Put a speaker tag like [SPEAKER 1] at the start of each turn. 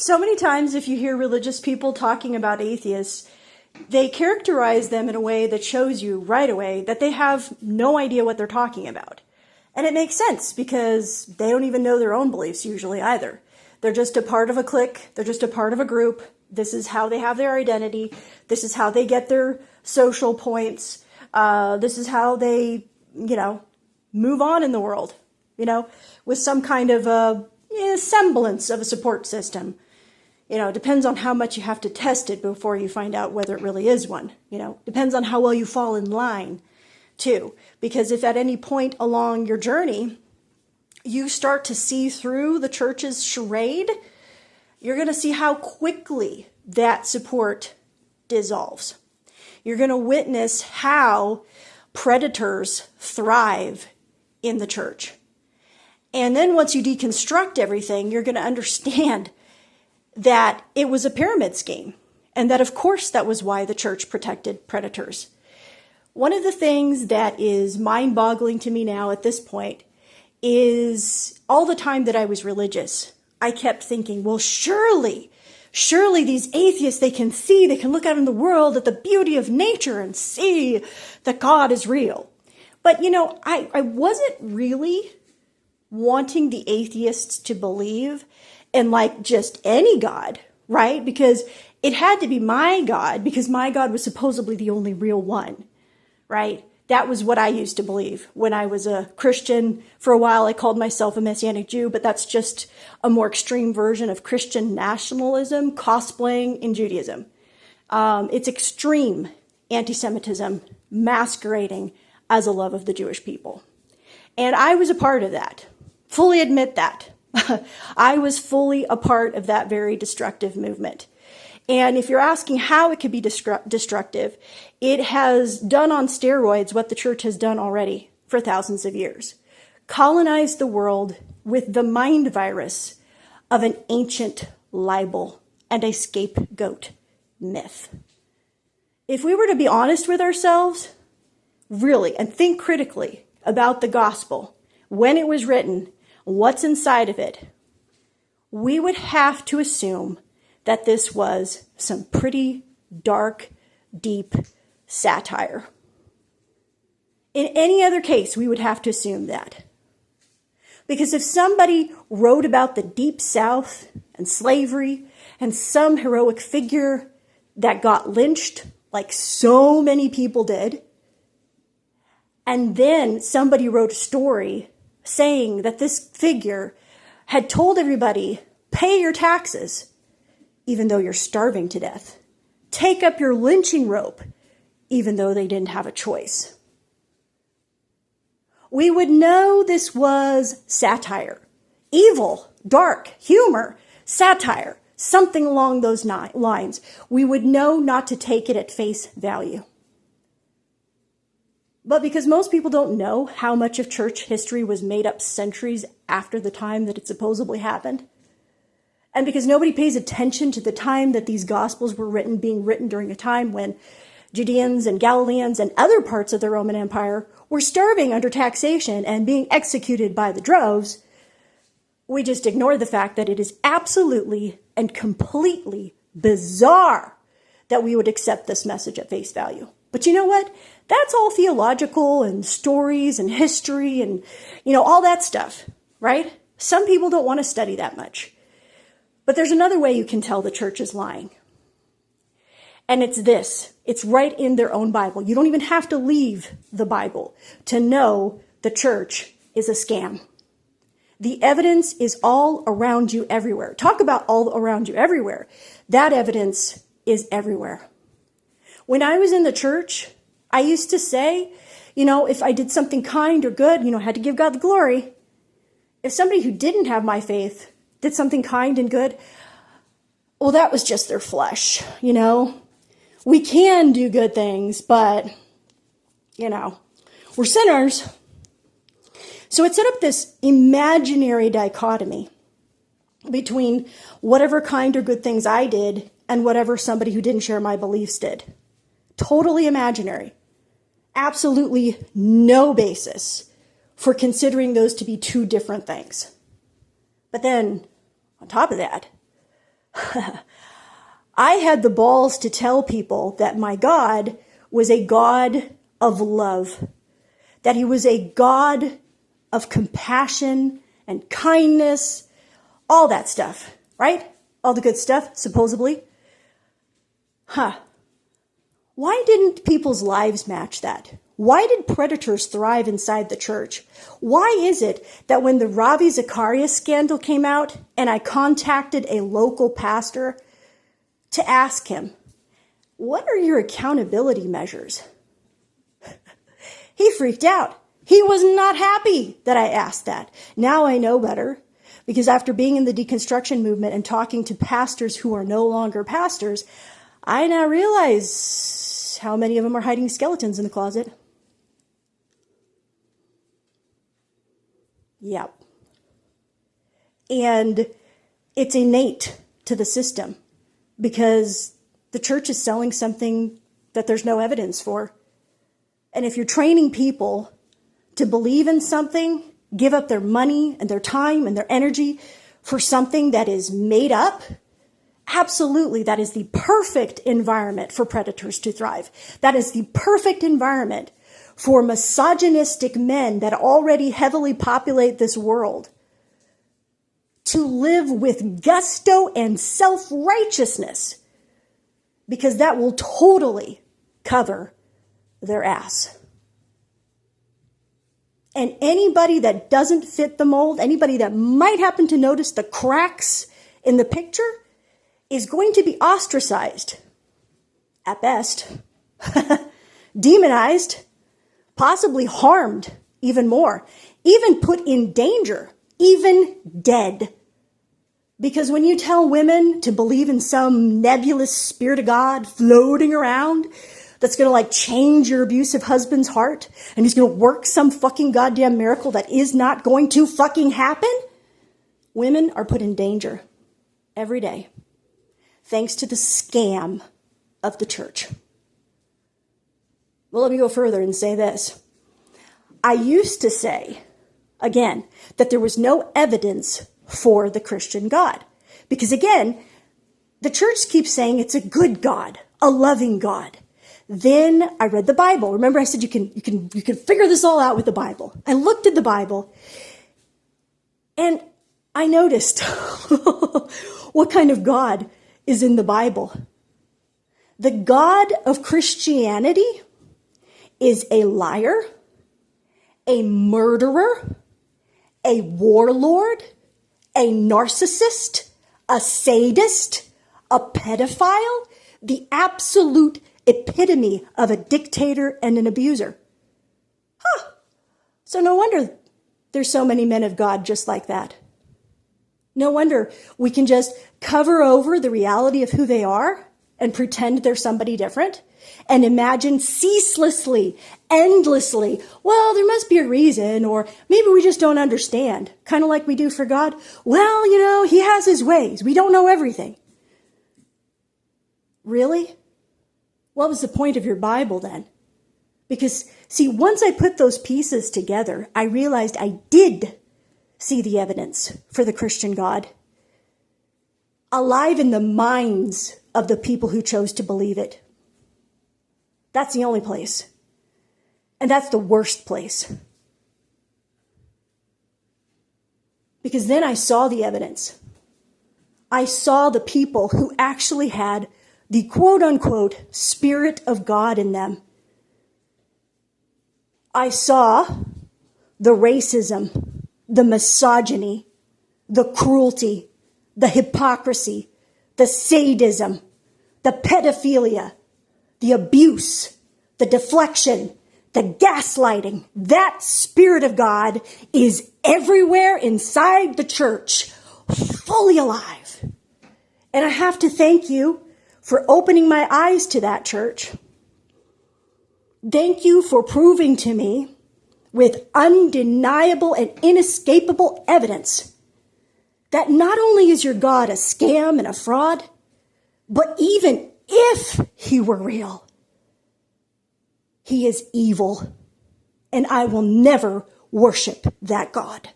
[SPEAKER 1] So many times if you hear religious people talking about atheists, they characterize them in a way that shows you right away that they have no idea what they're talking about. And it makes sense because they don't even know their own beliefs usually either. They're just a part of a clique. They're just a part of a group. This is how they have their identity. This is how they get their social points. This is how they, move on in the world, with some kind of a semblance of a support system. It depends on how much you have to test it before you find out whether it really is one. Depends on how well you fall in line, too. Because if at any point along your journey, you start to see through the church's charade, you're going to see how quickly that support dissolves. You're going to witness how predators thrive in the church. And then once you deconstruct everything, you're going to understand that it was a pyramid scheme, and that, of course, that was why the church protected predators. One of the things that is mind-boggling to me now at this point is all the time that I was religious, I kept thinking, well, surely these atheists, they can look out in the world at the beauty of nature and see that God is real. But, I wasn't really wanting the atheists to believe in just any God, right? Because it had to be my God, because my God was supposedly the only real one, right? That was what I used to believe when I was a Christian. For a while, I called myself a Messianic Jew, but that's just a more extreme version of Christian nationalism, cosplaying in Judaism. It's extreme anti-Semitism masquerading as a love of the Jewish people. And I was a part of that. Fully admit that. I was fully a part of that very destructive movement. And if you're asking how it could be destructive, it has done on steroids what the church has done already for thousands of years. Colonized the world with the mind virus of an ancient libel and a scapegoat myth. If we were to be honest with ourselves, really, and think critically about the gospel, when it was written, what's inside of it, we would have to assume that this was some pretty dark, deep satire. In any other case, we would have to assume that. Because if somebody wrote about the Deep South and slavery and some heroic figure that got lynched like so many people did, and then somebody wrote a story saying that this figure had told everybody, pay your taxes, even though you're starving to death. Take up your lynching rope, even though they didn't have a choice. We would know this was satire, evil, dark, humor, satire, something along those lines. We would know not to take it at face value. But because most people don't know how much of church history was made up centuries after the time that it supposedly happened, and because nobody pays attention to the time that these gospels were being written during a time when Judeans and Galileans and other parts of the Roman Empire were starving under taxation and being executed by the droves, we just ignore the fact that it is absolutely and completely bizarre that we would accept this message at face value. But you know what? That's all theological and stories and history and, all that stuff, right? Some people don't want to study that much. But there's another way you can tell the church is lying. And it's this. It's right in their own Bible. You don't even have to leave the Bible to know the church is a scam. The evidence is all around you everywhere. Talk about all around you everywhere. That evidence is everywhere. When I was in the church, I used to say, if I did something kind or good, I had to give God the glory. If somebody who didn't have my faith did something kind and good, well, that was just their flesh, We can do good things, but, we're sinners. So it set up this imaginary dichotomy between whatever kind or good things I did and whatever somebody who didn't share my beliefs did. Totally imaginary. Absolutely no basis for considering those to be two different things. But then, on top of that, I had the balls to tell people that my God was a God of love, that he was a God of compassion and kindness, all that stuff, right? All the good stuff, supposedly. Why didn't people's lives match that? Why did predators thrive inside the church? Why is it that when the Ravi Zacharias scandal came out and I contacted a local pastor to ask him, what are your accountability measures? He freaked out. He was not happy that I asked that. Now I know better, because after being in the deconstruction movement and talking to pastors who are no longer pastors, I now realize how many of them are hiding skeletons in the closet. Yep. And it's innate to the system because the church is selling something that there's no evidence for. And if you're training people to believe in something, give up their money and their time and their energy for something that is made up, absolutely, that is the perfect environment for predators to thrive. That is the perfect environment for misogynistic men that already heavily populate this world to live with gusto and self-righteousness, because that will totally cover their ass. And anybody that doesn't fit the mold, anybody that might happen to notice the cracks in the picture, is going to be ostracized, at best, demonized, possibly harmed even more, even put in danger, even dead. Because when you tell women to believe in some nebulous spirit of God floating around that's going to change your abusive husband's heart and he's going to work some fucking goddamn miracle that is not going to fucking happen, women are put in danger every day thanks to the scam of the church. Well, let me go further and say this. I used to say, again, that there was no evidence for the Christian God. Because again, the church keeps saying it's a good God, a loving God. Then I read the Bible. Remember I said you can figure this all out with the Bible. I looked at the Bible and I noticed what kind of God is in the Bible. The God of Christianity is a liar, a murderer, a warlord, a narcissist, a sadist, a pedophile, the absolute epitome of a dictator and an abuser. So no wonder there's so many men of God just like that. No wonder we can just cover over the reality of who they are and pretend they're somebody different and imagine ceaselessly, endlessly, well, there must be a reason, or maybe we just don't understand, kind of like we do for God. Well, he has his ways. We don't know everything. Really? What was the point of your Bible then? Because, see, once I put those pieces together, I realized I did see the evidence for the Christian God alive in the minds of the people who chose to believe it. That's the only place. And that's the worst place. Because then I saw the evidence. I saw the people who actually had the quote-unquote Spirit of God in them. I saw the racism, the misogyny, the cruelty, the hypocrisy, the sadism, the pedophilia, the abuse, the deflection, the gaslighting. That Spirit of God is everywhere inside the church, fully alive. And I have to thank you for opening my eyes to that, church. Thank you for proving to me with undeniable and inescapable evidence that not only is your God a scam and a fraud, but even if he were real, he is evil, and I will never worship that God.